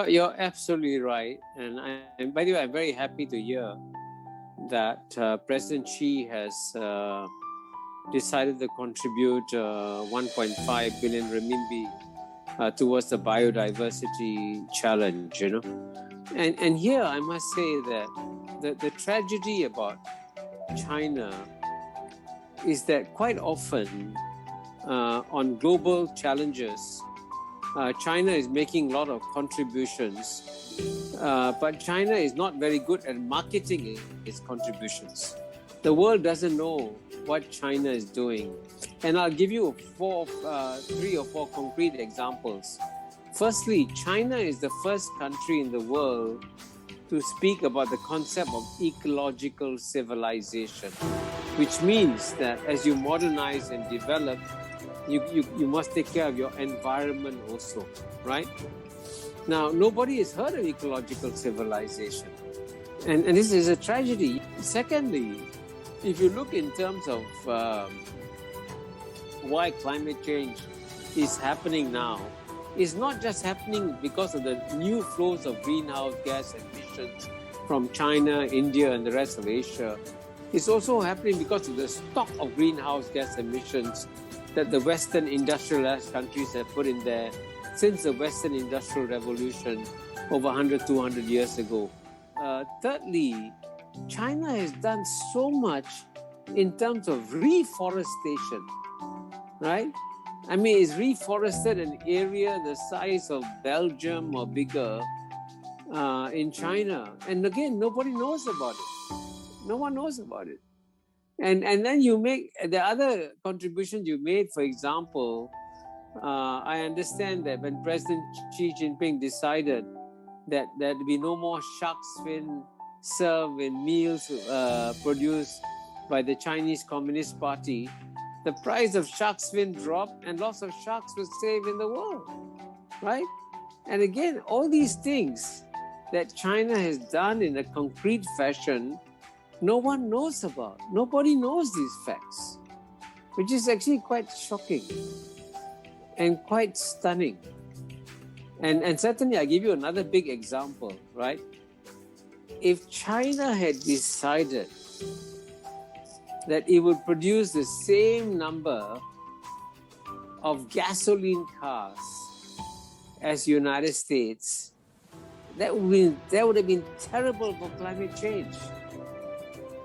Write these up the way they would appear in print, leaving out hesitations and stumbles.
You're absolutely right. And by the way, I'm very happy to hear that President Xi has decided to contribute 1.5 billion renminbi towards the biodiversity challenge, And here I must say that the tragedy about China is that quite often on global challenges, China is making a lot of contributions, but China is not very good at marketing its contributions. The world doesn't know what China is doing. And I'll give you 3 or 4 concrete examples. Firstly, China is the first country in the world to speak about the concept of ecological civilization, which means that as you modernize and develop, you must take care of your environment also, right? Now, nobody has heard of ecological civilization. And this is a tragedy. Secondly, if you look in terms of why climate change is happening now, it's not just happening because of the new flows of greenhouse gas emissions from China, India, and the rest of Asia. It's also happening because of the stock of greenhouse gas emissions that the Western industrialized countries have put in there since the Western Industrial Revolution over 100, 200 years ago. Thirdly, China has done so much in terms of reforestation, right? I mean, it's reforested an area the size of Belgium or bigger in China. And again, nobody knows about it. No one knows about it. And then you make the other contributions you made, for example, I understand that when President Xi Jinping decided that there'd be no more shark's fin served in meals produced by the Chinese Communist Party, the price of shark's fin dropped and lots of sharks were saved in the world, right? And again, all these things that China has done in a concrete fashion, no one knows about. Nobody knows these facts, which is actually quite shocking and quite stunning. And certainly, I give you another big example, right? If China had decided that it would produce the same number of gasoline cars as United States, that would have been terrible for climate change.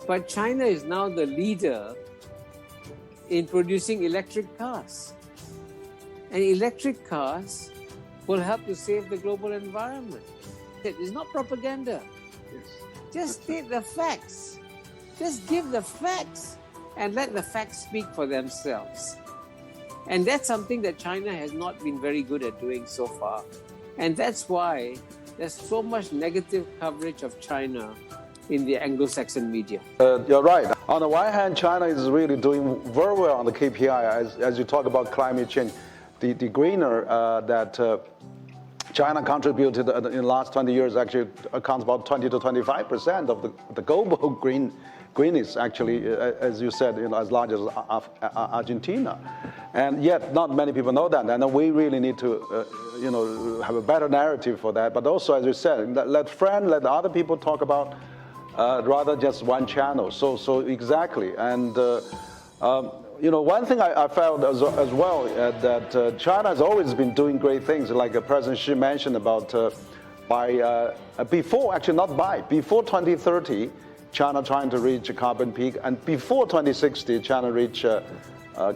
But China is now the leader in producing electric cars. And electric cars will help to save the global environment. It's not propaganda. Just state the facts. Just give the facts and let the facts speak for themselves. And that's something that China has not been very good at doing so far. And that's why there's so much negative coverage of China in the Anglo-Saxon media. You're right. On the one hand, China is really doing very well on the KPI. As you talk about climate change, the greener that China contributed in the last 20 years actually accounts about 20 to 25% of the global greenness, actually, as you said, as large as Argentina. And yet, not many people know that. And we really need to, have a better narrative for that. But also, as you said, let other people talk about rather just one channel. So exactly. And, one thing I felt as well that China has always been doing great things, like President Xi mentioned about before 2030, China trying to reach a carbon peak, and before 2060, China reach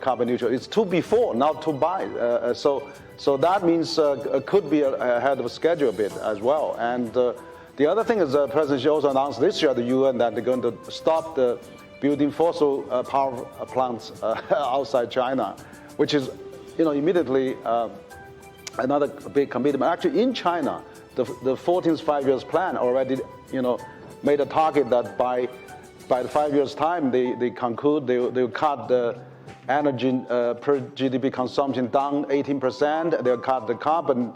carbon neutral. It's to before, not to by. So that means could be ahead of schedule a bit as well. And the other thing is President Xi also announced this year at the UN that they're going to stop the building fossil power plants outside China, which is, immediately another big commitment. Actually, in China, the 14th five-year plan already, made a target that by the 5 years' time, they conclude they'll cut the energy per GDP consumption down 18%. They'll cut the carbon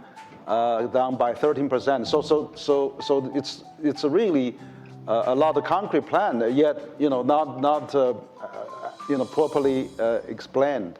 down by 13%. So it's a really a lot of concrete plan, yet not properly explained.